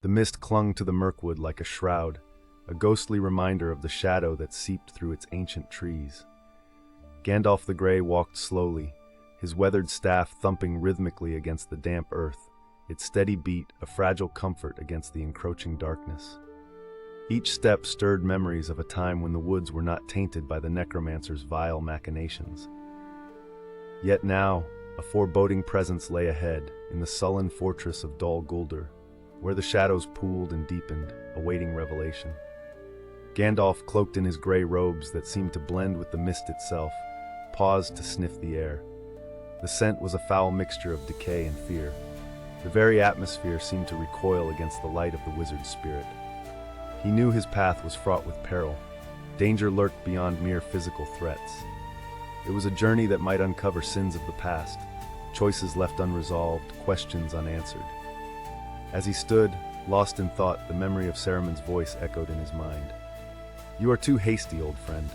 The mist clung to the Mirkwood like a shroud, a ghostly reminder of the shadow that seeped through its ancient trees. Gandalf the Grey walked slowly, his weathered staff thumping rhythmically against the damp earth, its steady beat a fragile comfort against the encroaching darkness. Each step stirred memories of a time when the woods were not tainted by the Necromancer's vile machinations. Yet now, a foreboding presence lay ahead, in the sullen fortress of Dol Guldur, where the shadows pooled and deepened, awaiting revelation. Gandalf, cloaked in his grey robes that seemed to blend with the mist itself, paused to sniff the air. The scent was a foul mixture of decay and fear. The very atmosphere seemed to recoil against the light of the wizard's spirit. He knew his path was fraught with peril. Danger lurked beyond mere physical threats. It was a journey that might uncover sins of the past, choices left unresolved, questions unanswered. As he stood, lost in thought, the memory of Saruman's voice echoed in his mind. "You are too hasty, old friend.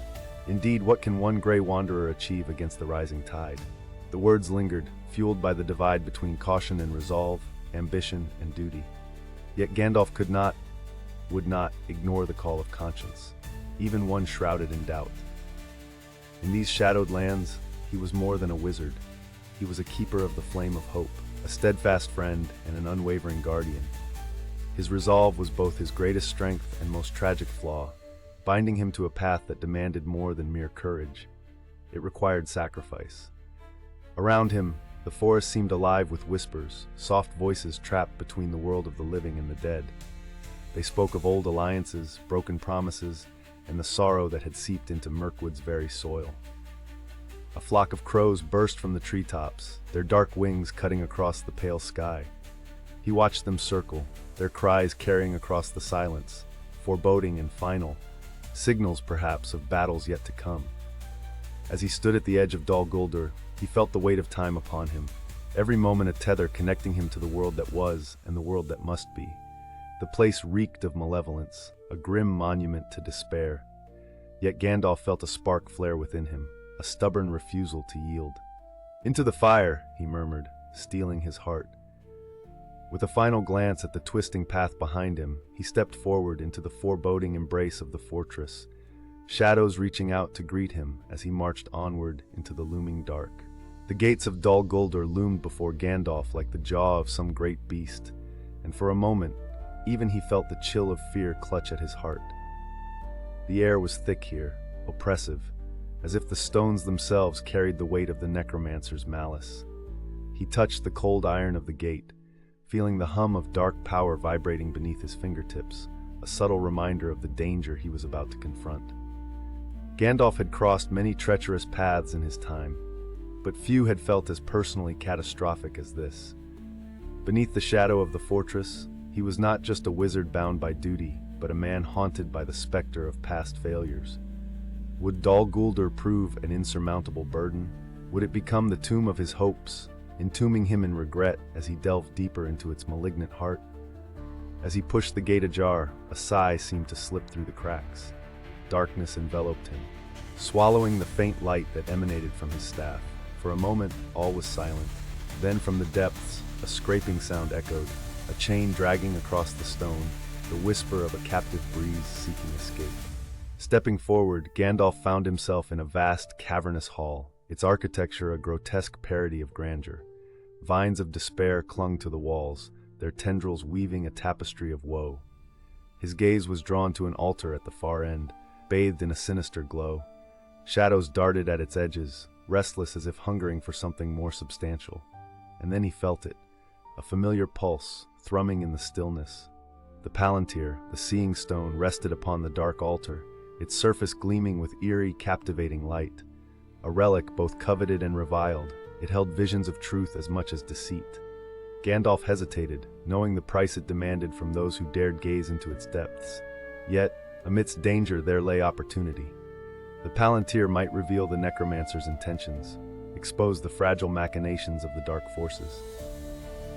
Indeed, what can one grey wanderer achieve against the rising tide?" The words lingered, fueled by the divide between caution and resolve, ambition and duty. Yet Gandalf would not ignore the call of conscience, even one shrouded in doubt. In these shadowed lands, he was more than a wizard. He was a keeper of the flame of hope, a steadfast friend and an unwavering guardian. His resolve was both his greatest strength and most tragic flaw, binding him to a path that demanded more than mere courage. It required sacrifice. Around him, the forest seemed alive with whispers, soft voices trapped between the world of the living and the dead. They spoke of old alliances, broken promises, and the sorrow that had seeped into Mirkwood's very soil. A flock of crows burst from the treetops, their dark wings cutting across the pale sky. He watched them circle, their cries carrying across the silence, foreboding and final, signals perhaps of battles yet to come. As he stood at the edge of Dol Guldur, he felt the weight of time upon him, every moment a tether connecting him to the world that was and the world that must be. The place reeked of malevolence, a grim monument to despair. Yet Gandalf felt a spark flare within him, a stubborn refusal to yield. "Into the fire," he murmured, steeling his heart. With a final glance at the twisting path behind him, he stepped forward into the foreboding embrace of the fortress, shadows reaching out to greet him as he marched onward into the looming dark. The gates of Dol Guldur loomed before Gandalf like the jaw of some great beast, and for a moment, even he felt the chill of fear clutch at his heart. The air was thick here, oppressive, as if the stones themselves carried the weight of the Necromancer's malice. He touched the cold iron of the gate, feeling the hum of dark power vibrating beneath his fingertips, a subtle reminder of the danger he was about to confront. Gandalf had crossed many treacherous paths in his time, but few had felt as personally catastrophic as this. Beneath the shadow of the fortress, he was not just a wizard bound by duty, but a man haunted by the specter of past failures. Would Dol Guldur prove an insurmountable burden? Would it become the tomb of his hopes, entombing him in regret as he delved deeper into its malignant heart? As he pushed the gate ajar, a sigh seemed to slip through the cracks. Darkness enveloped him, swallowing the faint light that emanated from his staff. For a moment, all was silent. Then from the depths, a scraping sound echoed, a chain dragging across the stone, the whisper of a captive breeze seeking escape. Stepping forward, Gandalf found himself in a vast, cavernous hall, its architecture a grotesque parody of grandeur. Vines of despair clung to the walls, their tendrils weaving a tapestry of woe. His gaze was drawn to an altar at the far end, bathed in a sinister glow. Shadows darted at its edges, restless as if hungering for something more substantial. And then he felt it, a familiar pulse, thrumming in the stillness. The Palantír, the seeing stone, rested upon the dark altar, its surface gleaming with eerie, captivating light. A relic both coveted and reviled, it held visions of truth as much as deceit. Gandalf hesitated, knowing the price it demanded from those who dared gaze into its depths. Yet, amidst danger there lay opportunity. The Palantír might reveal the Necromancer's intentions, expose the fragile machinations of the dark forces.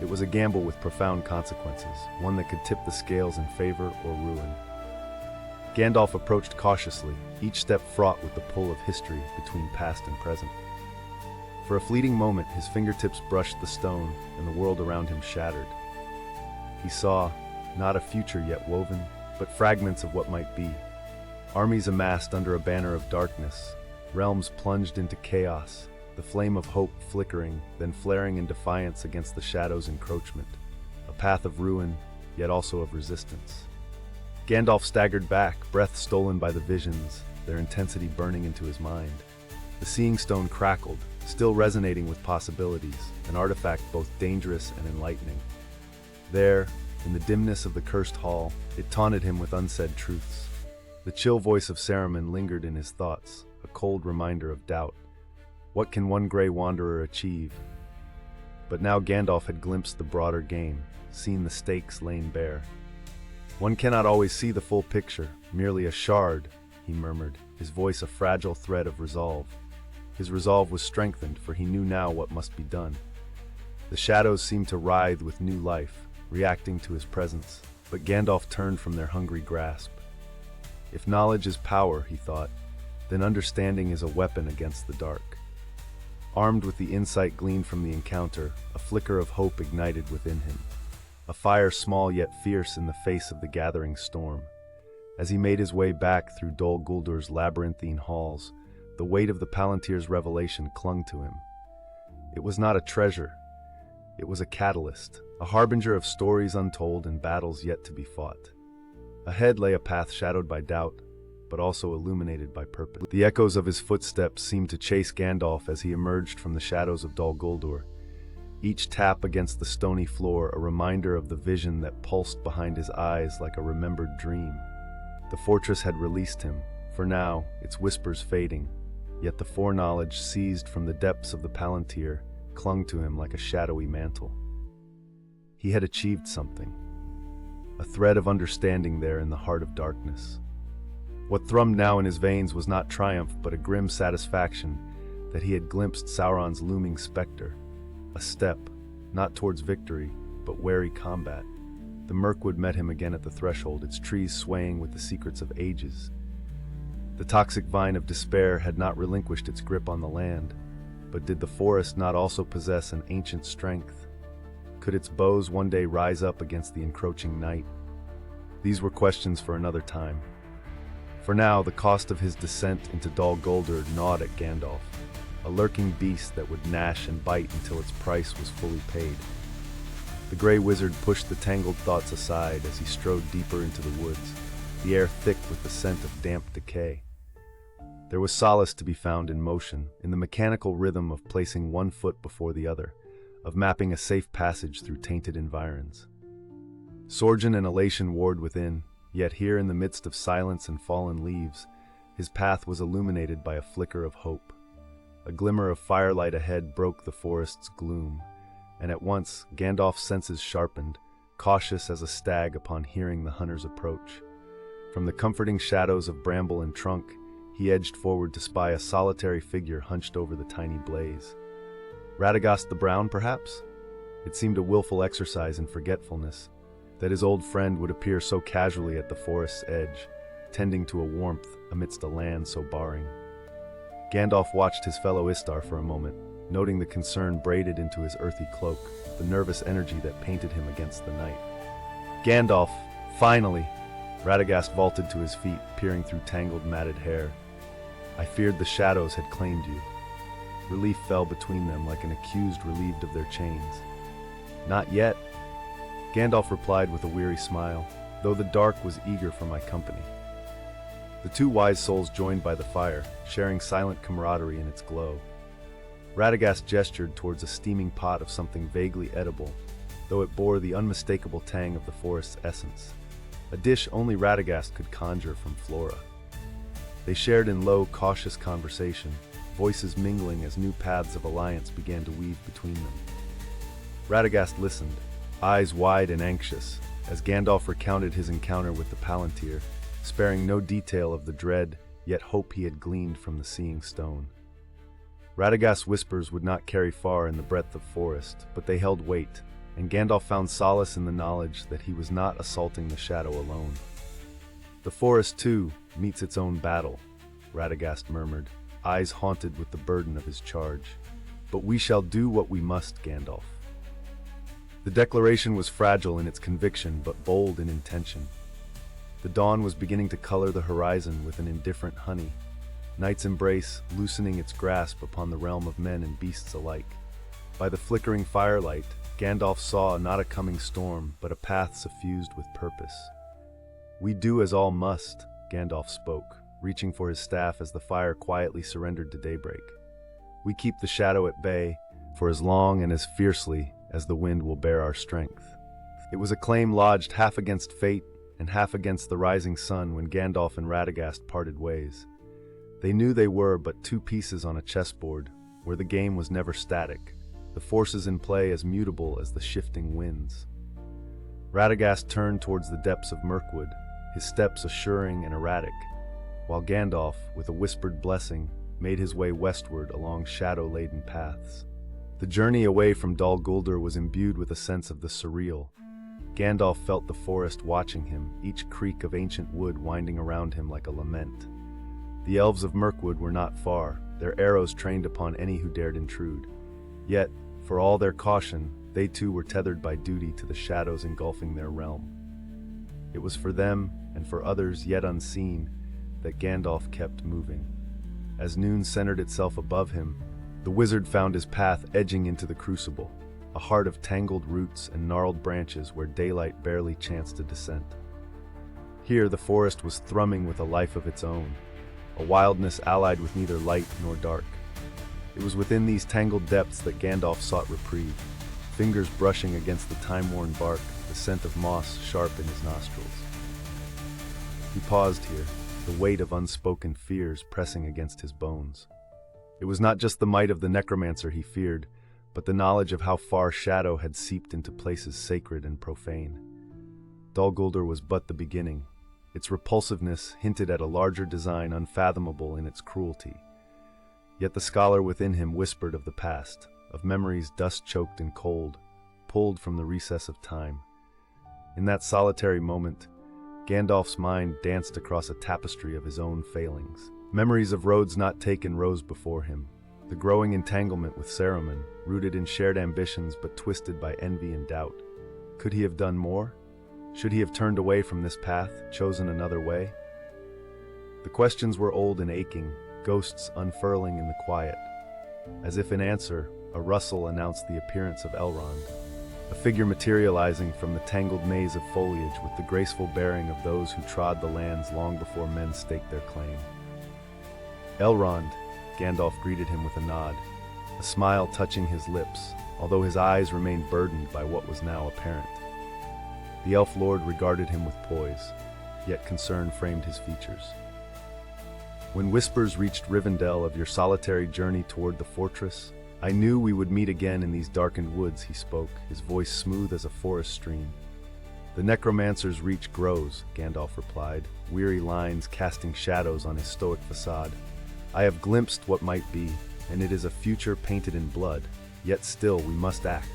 It was a gamble with profound consequences, one that could tip the scales in favor or ruin. Gandalf approached cautiously, each step fraught with the pull of history between past and present. For a fleeting moment, his fingertips brushed the stone, and the world around him shattered. He saw, not a future yet woven, but fragments of what might be. Armies amassed under a banner of darkness, realms plunged into chaos, the flame of hope flickering, then flaring in defiance against the shadow's encroachment. A path of ruin, yet also of resistance. Gandalf staggered back, breath stolen by the visions, their intensity burning into his mind. The Seeing Stone crackled, still resonating with possibilities, an artifact both dangerous and enlightening. There, in the dimness of the cursed hall, it taunted him with unsaid truths. The chill voice of Saruman lingered in his thoughts, a cold reminder of doubt. What can one gray wanderer achieve? But now Gandalf had glimpsed the broader game, seen the stakes laid bare. One cannot always see the full picture, merely a shard, he murmured, his voice a fragile thread of resolve. His resolve was strengthened, for he knew now what must be done. The shadows seemed to writhe with new life, reacting to his presence, but Gandalf turned from their hungry grasp. If knowledge is power, he thought, then understanding is a weapon against the dark. Armed with the insight gleaned from the encounter, a flicker of hope ignited within him. A fire small yet fierce in the face of the gathering storm. As he made his way back through Dol Guldur's labyrinthine halls, the weight of the Palantir's revelation clung to him. It was not a treasure. It was a catalyst, a harbinger of stories untold and battles yet to be fought. Ahead lay a path shadowed by doubt, but also illuminated by purpose. The echoes of his footsteps seemed to chase Gandalf as he emerged from the shadows of Dol Guldur. Each tap against the stony floor a reminder of the vision that pulsed behind his eyes like a remembered dream. The fortress had released him, for now, its whispers fading, yet the foreknowledge seized from the depths of the Palantír clung to him like a shadowy mantle. He had achieved something, a thread of understanding there in the heart of darkness. What thrummed now in his veins was not triumph, but a grim satisfaction that he had glimpsed Sauron's looming specter, a step, not towards victory, but wary combat. The Mirkwood met him again at the threshold, its trees swaying with the secrets of ages. The toxic vine of despair had not relinquished its grip on the land, but did the forest not also possess an ancient strength? Could its boughs one day rise up against the encroaching night? These were questions for another time. For now, the cost of his descent into Dol Guldur gnawed at Gandalf, a lurking beast that would gnash and bite until its price was fully paid. The gray wizard pushed the tangled thoughts aside as he strode deeper into the woods, the air thick with the scent of damp decay. There was solace to be found in motion, in the mechanical rhythm of placing one foot before the other, of mapping a safe passage through tainted environs. Sorgen and elation warred within, yet here in the midst of silence and fallen leaves, his path was illuminated by a flicker of hope. A glimmer of firelight ahead broke the forest's gloom, and at once Gandalf's senses sharpened, cautious as a stag upon hearing the hunter's approach. From the comforting shadows of bramble and trunk, he edged forward to spy a solitary figure hunched over the tiny blaze. Radagast the Brown, perhaps? It seemed a willful exercise in forgetfulness, that his old friend would appear so casually at the forest's edge, tending to a warmth amidst a land so barring. Gandalf watched his fellow Istar for a moment, noting the concern braided into his earthy cloak, the nervous energy that painted him against the night. Gandalf, finally! Radagast vaulted to his feet, peering through tangled matted hair. I feared the shadows had claimed you. Relief fell between them like an accused relieved of their chains. Not yet, Gandalf replied with a weary smile, though the dark was eager for my company. The two wise souls joined by the fire, sharing silent camaraderie in its glow. Radagast gestured towards a steaming pot of something vaguely edible, though it bore the unmistakable tang of the forest's essence, a dish only Radagast could conjure from flora. They shared in low, cautious conversation, voices mingling as new paths of alliance began to weave between them. Radagast listened, eyes wide and anxious, as Gandalf recounted his encounter with the Palantír, sparing no detail of the dread, yet hope he had gleaned from the Seeing Stone. Radagast's whispers would not carry far in the breadth of forest, but they held weight, and Gandalf found solace in the knowledge that he was not assaulting the shadow alone. The forest, too, meets its own battle, Radagast murmured, eyes haunted with the burden of his charge. But we shall do what we must, Gandalf. The declaration was fragile in its conviction, but bold in intention. The dawn was beginning to color the horizon with an indifferent honey, night's embrace loosening its grasp upon the realm of men and beasts alike. By the flickering firelight, Gandalf saw not a coming storm, but a path suffused with purpose. "We do as all must," Gandalf spoke, reaching for his staff as the fire quietly surrendered to daybreak. "We keep the shadow at bay, for as long and as fiercely as the wind will bear our strength." It was a claim lodged half against fate and half against the rising sun when Gandalf and Radagast parted ways. They knew they were but two pieces on a chessboard, where the game was never static, the forces in play as mutable as the shifting winds. Radagast turned towards the depths of Mirkwood, his steps assuring and erratic, while Gandalf, with a whispered blessing, made his way westward along shadow-laden paths. The journey away from Dol Guldur was imbued with a sense of the surreal. Gandalf felt the forest watching him, each creak of ancient wood winding around him like a lament. The elves of Mirkwood were not far, their arrows trained upon any who dared intrude. Yet, for all their caution, they too were tethered by duty to the shadows engulfing their realm. It was for them, and for others yet unseen, that Gandalf kept moving. As noon centered itself above him, the wizard found his path edging into the crucible, a heart of tangled roots and gnarled branches where daylight barely chanced a descent. Here the forest was thrumming with a life of its own, a wildness allied with neither light nor dark. It was within these tangled depths that Gandalf sought reprieve, fingers brushing against the time-worn bark, the scent of moss sharp in his nostrils. He paused here, the weight of unspoken fears pressing against his bones. It was not just the might of the Necromancer he feared, but the knowledge of how far shadow had seeped into places sacred and profane. Dol Guldur was but the beginning. Its repulsiveness hinted at a larger design unfathomable in its cruelty. Yet the scholar within him whispered of the past, of memories dust-choked and cold, pulled from the recess of time. In that solitary moment, Gandalf's mind danced across a tapestry of his own failings. Memories of roads not taken rose before him, the growing entanglement with Saruman, rooted in shared ambitions but twisted by envy and doubt. Could he have done more? Should he have turned away from this path, chosen another way? The questions were old and aching, ghosts unfurling in the quiet. As if in answer, a rustle announced the appearance of Elrond, a figure materializing from the tangled maze of foliage with the graceful bearing of those who trod the lands long before men staked their claim. "Elrond," Gandalf greeted him with a nod, a smile touching his lips, although his eyes remained burdened by what was now apparent. The elf lord regarded him with poise, yet concern framed his features. "When whispers reached Rivendell of your solitary journey toward the fortress, I knew we would meet again in these darkened woods," he spoke, his voice smooth as a forest stream. "The Necromancer's reach grows," Gandalf replied, weary lines casting shadows on his stoic facade. "I have glimpsed what might be, and it is a future painted in blood, yet still we must act."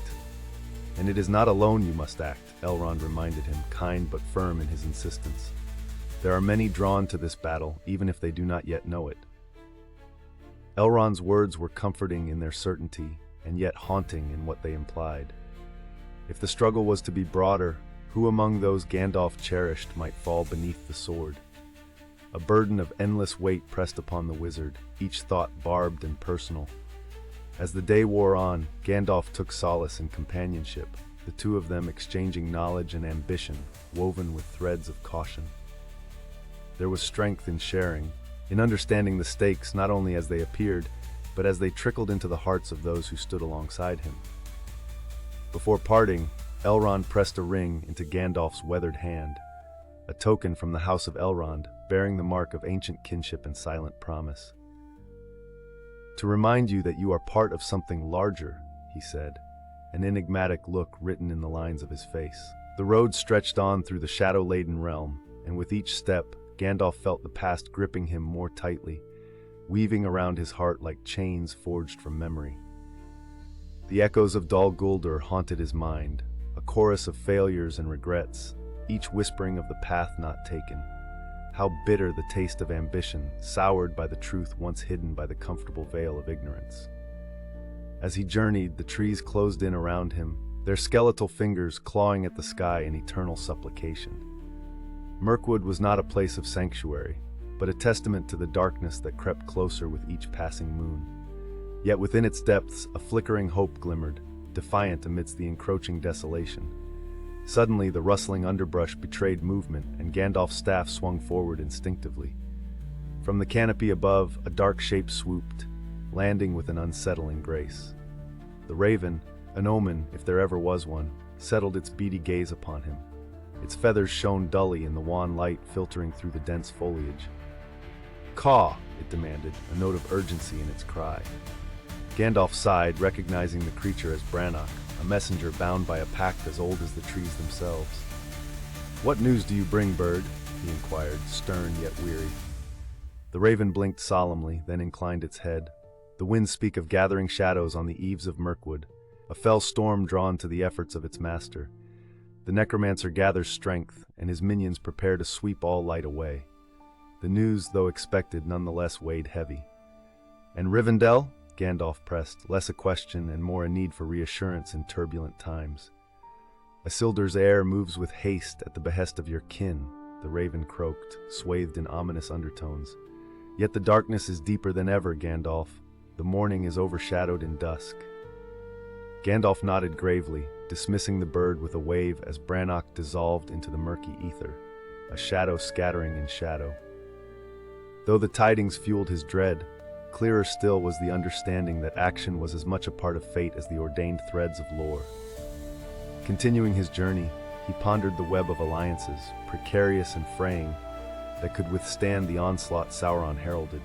"And it is not alone you must act," Elrond reminded him, kind but firm in his insistence. "There are many drawn to this battle, even if they do not yet know it." Elrond's words were comforting in their certainty, and yet haunting in what they implied. If the struggle was to be broader, who among those Gandalf cherished might fall beneath the sword? A burden of endless weight pressed upon the wizard, each thought barbed and personal. As the day wore on, Gandalf took solace in companionship, the two of them exchanging knowledge and ambition, woven with threads of caution. There was strength in sharing, in understanding the stakes not only as they appeared, but as they trickled into the hearts of those who stood alongside him. Before parting, Elrond pressed a ring into Gandalf's weathered hand, a token from the House of Elrond, bearing the mark of ancient kinship and silent promise. "To remind you that you are part of something larger," he said, an enigmatic look written in the lines of his face. The road stretched on through the shadow-laden realm, and with each step, Gandalf felt the past gripping him more tightly, weaving around his heart like chains forged from memory. The echoes of Dol Guldur haunted his mind, a chorus of failures and regrets, each whispering of the path not taken. How bitter the taste of ambition, soured by the truth once hidden by the comfortable veil of ignorance. As he journeyed, the trees closed in around him, their skeletal fingers clawing at the sky in eternal supplication. Mirkwood was not a place of sanctuary, but a testament to the darkness that crept closer with each passing moon. Yet within its depths, a flickering hope glimmered, defiant amidst the encroaching desolation. Suddenly, the rustling underbrush betrayed movement, and Gandalf's staff swung forward instinctively. From the canopy above, a dark shape swooped, landing with an unsettling grace. The raven, an omen if there ever was one, settled its beady gaze upon him. Its feathers shone dully in the wan light filtering through the dense foliage. "Caw!" it demanded, a note of urgency in its cry. Gandalf sighed, recognizing the creature as Brannock, a messenger bound by a pact as old as the trees themselves. "What news do you bring, bird?" he inquired, stern yet weary. The raven blinked solemnly, then inclined its head. The winds speak of gathering shadows on the eaves of Mirkwood, a fell storm drawn to the efforts of its master. The Necromancer gathers strength, and his minions prepare to sweep all light away. The news, though expected, nonetheless weighed heavy. "And Rivendell?" Gandalf pressed, less a question and more a need for reassurance in turbulent times. "Isildur's heir moves with haste at the behest of your kin," the raven croaked, swathed in ominous undertones. "Yet the darkness is deeper than ever, Gandalf. The morning is overshadowed in dusk." Gandalf nodded gravely, dismissing the bird with a wave as Brannock dissolved into the murky ether, a shadow scattering in shadow. Though the tidings fueled his dread, clearer still was the understanding that action was as much a part of fate as the ordained threads of lore. Continuing his journey, he pondered the web of alliances, precarious and fraying, that could withstand the onslaught Sauron heralded.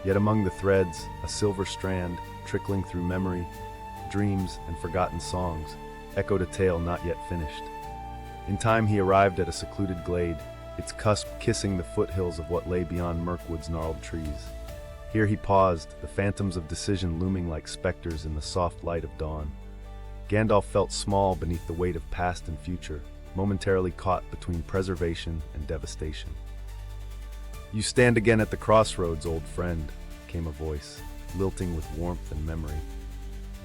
Yet among the threads, a silver strand, trickling through memory, dreams, and forgotten songs, echoed a tale not yet finished. In time he arrived at a secluded glade, its cusp kissing the foothills of what lay beyond Mirkwood's gnarled trees. Here he paused, the phantoms of decision looming like specters in the soft light of dawn. Gandalf felt small beneath the weight of past and future, momentarily caught between preservation and devastation. "You stand again at the crossroads, old friend," came a voice, lilting with warmth and memory.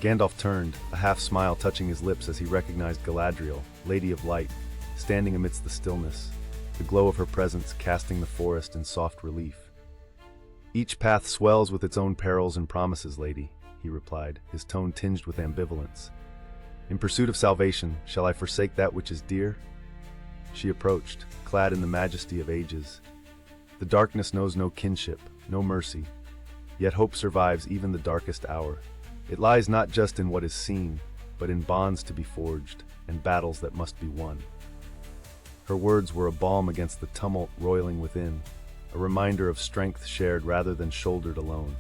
Gandalf turned, a half-smile touching his lips as he recognized Galadriel, Lady of Light, standing amidst the stillness, the glow of her presence casting the forest in soft relief. "Each path swells with its own perils and promises, lady," he replied, his tone tinged with ambivalence. "In pursuit of salvation, shall I forsake that which is dear?" She approached, clad in the majesty of ages. The darkness knows no kinship, no mercy, yet hope survives even the darkest hour. It lies not just in what is seen, but in bonds to be forged and battles that must be won. Her words were a balm against the tumult roiling within, a reminder of strength shared rather than shouldered alone.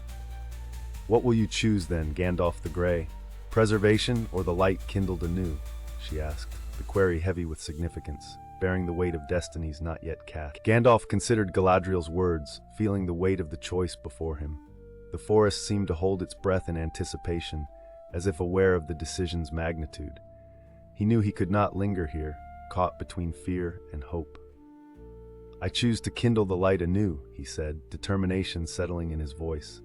"What will you choose then, Gandalf the Grey? Preservation or the light kindled anew?" she asked, the query heavy with significance, bearing the weight of destinies not yet cast. Gandalf considered Galadriel's words, feeling the weight of the choice before him. The forest seemed to hold its breath in anticipation, as if aware of the decision's magnitude. He knew he could not linger here, caught between fear and hope. "I choose to kindle the light anew," he said, determination settling in his voice.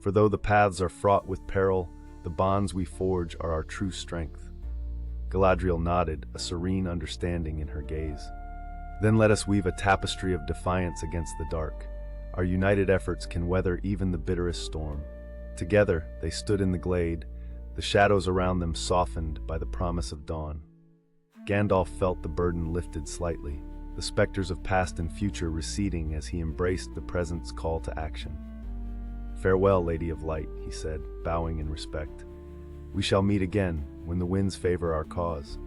"For though the paths are fraught with peril, the bonds we forge are our true strength." Galadriel nodded, a serene understanding in her gaze. "Then let us weave a tapestry of defiance against the dark. Our united efforts can weather even the bitterest storm." Together, they stood in the glade, the shadows around them softened by the promise of dawn. Gandalf felt the burden lifted slightly, the specters of past and future receding as he embraced the present's call to action. "Farewell, Lady of Light," he said, bowing in respect. "We shall meet again, when the winds favor our cause."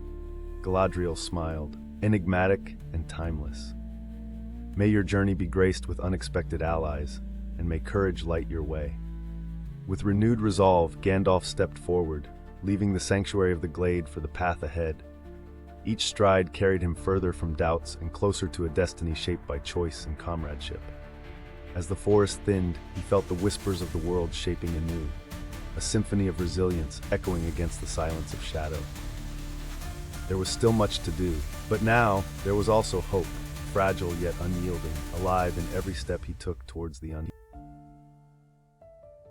Galadriel smiled, enigmatic and timeless. "May your journey be graced with unexpected allies, and may courage light your way." With renewed resolve, Gandalf stepped forward, leaving the sanctuary of the glade for the path ahead. Each stride carried him further from doubts and closer to a destiny shaped by choice and comradeship. As the forest thinned, he felt the whispers of the world shaping anew, a symphony of resilience echoing against the silence of shadow. There was still much to do, but now there was also hope, fragile yet unyielding, alive in every step he took towards the unknown.